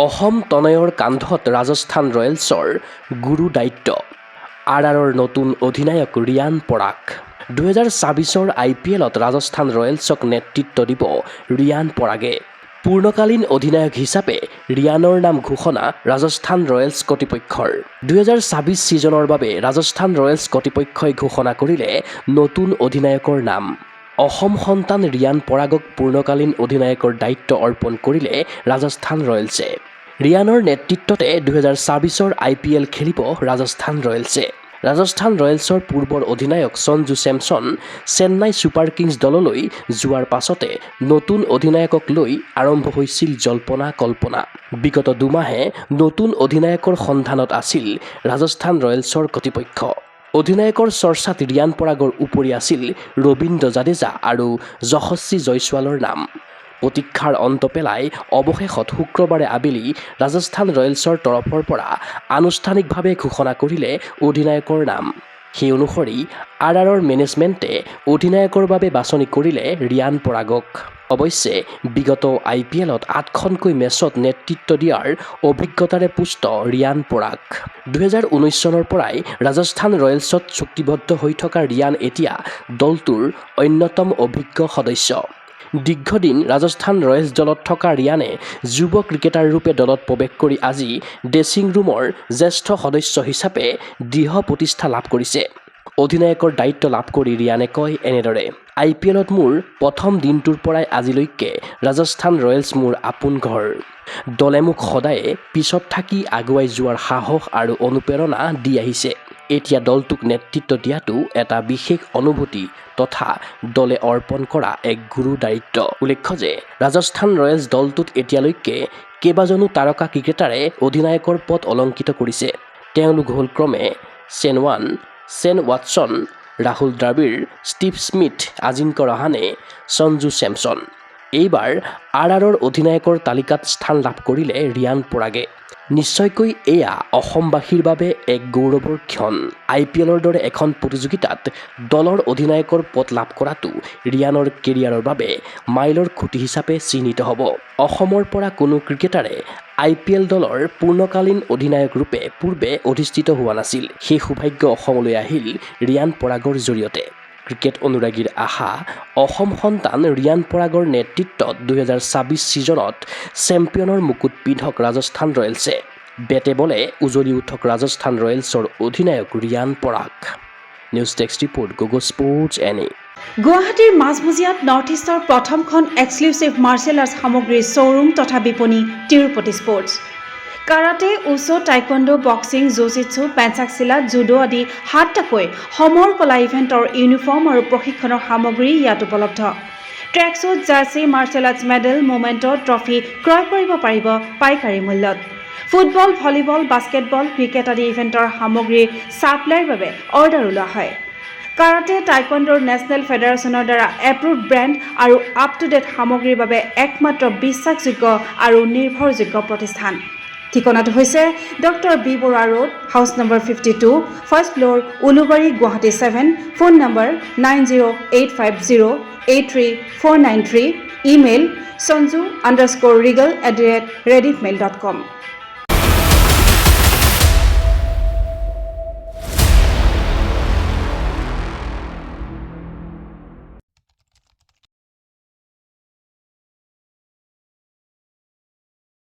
অসম তনয়ৰ কান্ধত ৰাজস্থান ৰয়েলছৰ গুৰু দায়িত্ব। আৰৰ নতুন অধিনায়ক ৰিয়ান পৰাগ। 2024 IPLত ৰাজস্থান ৰয়েলছক নেতৃত্ব দিব ৰিয়ান পৰাগে। পূৰ্ণকালীন অধিনায়ক হিচাপে ৰিয়ানৰ নাম ঘোষণা ৰাজস্থান ৰয়েলছ কৰ্তৃপক্ষৰ। 2024 ছিজনৰ বাবে ৰাজস্থান ৰয়েলছ কৰ্তৃপক্ষই ঘোষণা কৰিলে নতুন অধিনায়কৰ নাম। অসম সন্তান ৰিয়ান পৰাগক পূৰ্ণকালীন অধিনায়কৰ দায়িত্ব অৰ্পণ কৰিলে ৰাজস্থান ৰয়েলছে। ৰিয়ানৰ নেতৃত্বতে 2024 IPL খেলিব ৰাজস্থান ৰয়েলছে। ৰাজস্থান ৰয়েলছৰ পূৰ্বৰ অধিনায়ক সঞ্জু চেমছন চেন্নাই ছুপাৰ কিংছ দললৈ যোৱাৰ পাছতে নতুন অধিনায়কক লৈ আৰম্ভ হৈছিল জল্পনা-কল্পনা। বিগত দুমাহে নতুন অধিনায়কৰ সন্ধানত আছিল ৰাজস্থান ৰয়েলছৰ কৰ্তৃপক্ষ। অধিনায়কৰ চৰ্চাত ৰিয়ান পৰাগৰ উপৰি আছিল ৰবীন্দ্ৰ জাদেজা আৰু যশস্বী জয়ছোৱালৰ নাম। প্ৰতীক্ষাৰ অন্ত পেলাই অৱশেষত শুক্ৰবাৰে আবেলি ৰাজস্থান ৰয়েলছৰ তৰফৰ পৰা আনুষ্ঠানিকভাৱে ঘোষণা কৰিলে অধিনায়কৰ নাম। সেই অনুসৰি আৰৰ মেনেজমেণ্টে অধিনায়কৰ বাবে বাছনি কৰিলে ৰিয়ান পৰাগক। অৱশ্যে বিগত IPLত 8খনকৈ মেচত নেতৃত্ব দিয়াৰ অভিজ্ঞতাৰে পুষ্ট ৰিয়ান পৰাগ। 2019 চনৰ পৰাই ৰাজস্থান ৰয়েলছত চুক্তিবদ্ধ হৈ থকা ৰিয়ান এতিয়া দলটোৰ অন্যতম অভিজ্ঞ সদস্য। দীৰ্ঘদিন ৰাজস্থান ৰয়েলছ দলত থকা ৰিয়ানে যুৱ ক্ৰিকেটাৰ ৰূপে দলত প্ৰৱেশ কৰি আজি ড্ৰেছিং ৰুমৰ জ্যেষ্ঠ সদস্য হিচাপে দৃঢ় প্ৰতিষ্ঠা লাভ কৰিছে। অধিনায়কৰ দায়িত্ব লাভ কৰি ৰিয়ানে কয় এনেদৰে, IPLত মোৰ প্ৰথম দিনটোৰ পৰাই আজিলৈকে ৰাজস্থান ৰয়েলছ মোৰ আপোন ঘৰ। দলে মোক সদায়ে পিছত থাকি আগুৱাই যোৱাৰ সাহস আৰু অনুপ্ৰেৰণা দি আহিছে। এতিয়া দলটোক নেতৃত্ব দিয়াটো এটা বিশেষ অনুভূতি তথা দলে অৰ্পণ কৰা এক গুৰু দায়িত্ব। উল্লেখ্য যে ৰাজস্থান ৰয়েলছ দলটোত এতিয়ালৈকে কেইবাজনো তাৰকা ক্ৰিকেটাৰে অধিনায়কৰ পদ অলংকৃত কৰিছে। তেওঁলোক হ'ল ক্ৰমে Shane Warne, Shane Watson, Rahul Dravid, Steve Smith, Ajinkya Rahane, Sanju Samson. এইবাৰ আৰৰ অধিনায়কৰ তালিকাত স্থান লাভ কৰিলে ৰিয়ান পৰাগে। নিশ্চয়কৈ এয়া অসমবাসীৰ বাবে এক গৌৰৱৰ ক্ষণ। IPLৰ দৰে এখন প্ৰতিযোগিতাত দলৰ অধিনায়কৰ পদ লাভ কৰাটো ৰিয়ানৰ কেৰিয়াৰৰ বাবে মাইলৰ খুঁটি হিচাপে চিহ্নিত হ'ব। অসমৰ পৰা কোনো ক্ৰিকেটাৰে IPL দলৰ পূৰ্ণকালীন অধিনায়ক ৰূপে পূৰ্বে অধিষ্ঠিত হোৱা নাছিল। সেই সৌভাগ্য অসমলৈ আহিল ৰিয়ান পৰাগৰ জৰিয়তে। ক্ৰিকেট অনুৰাগীৰ আশা, অসম সন্তান ৰিয়ান পৰাগৰ নেতৃত্বত 2024 ছিজনত চেম্পিয়নৰ মুকুট পিন্ধক ৰাজস্থান ৰয়েলছে। বেটে বলে উজলি উঠক ৰাজস্থান ৰয়েলছৰ অধিনায়ক Riyan Parag. News desk report গগো স্পৰ্টছ NA। গুৱাহাটীৰ মাজমজিয়াত নৰ্থ ইষ্টৰ প্ৰথমখন এক্সক্লুচিভ মাৰ্চেল আৰ্টছ সামগ্ৰীৰ শ্ব'ৰুম তথা বিপণী Tirupati sports. Karate, wushu, taekwondo, boxing, jujitsu, pencak silat, judo আদি 7টাকৈ সমৰ কলা ইভেণ্টৰ ইউনিফৰ্ম আৰু প্ৰশিক্ষণৰ সামগ্ৰী ইয়াত উপলব্ধ। Tracksuit, jersey, martial arts medal, memento, trophy ক্ৰয় কৰিব পাৰিব পাইকাৰী মূল্যত। ফুটবল, ভলীবল, বাস্কেটবল, ক্ৰিকেট আদি ইভেণ্টৰ সামগ্ৰীৰ ছাপ্লাইৰ বাবে অৰ্ডাৰো লোৱা হয়। কাৰাটে, টাইকোৱাণ্ডোৰ নেশ্যনেল ফেডাৰেশ্যনৰ দ্বাৰা এপ্ৰুভড ব্ৰেণ্ড আৰু আপ টু ডেট সামগ্ৰীৰ বাবে একমাত্ৰ বিশ্বাসযোগ্য আৰু নিৰ্ভৰযোগ্য প্ৰতিষ্ঠান। ঠিকনাটো হৈছে doctor B Barua road, house number 52, first floor, Ulubari, Guwahati 7। Phone number 9085083493। Email sanju_regal@rediffmail.com।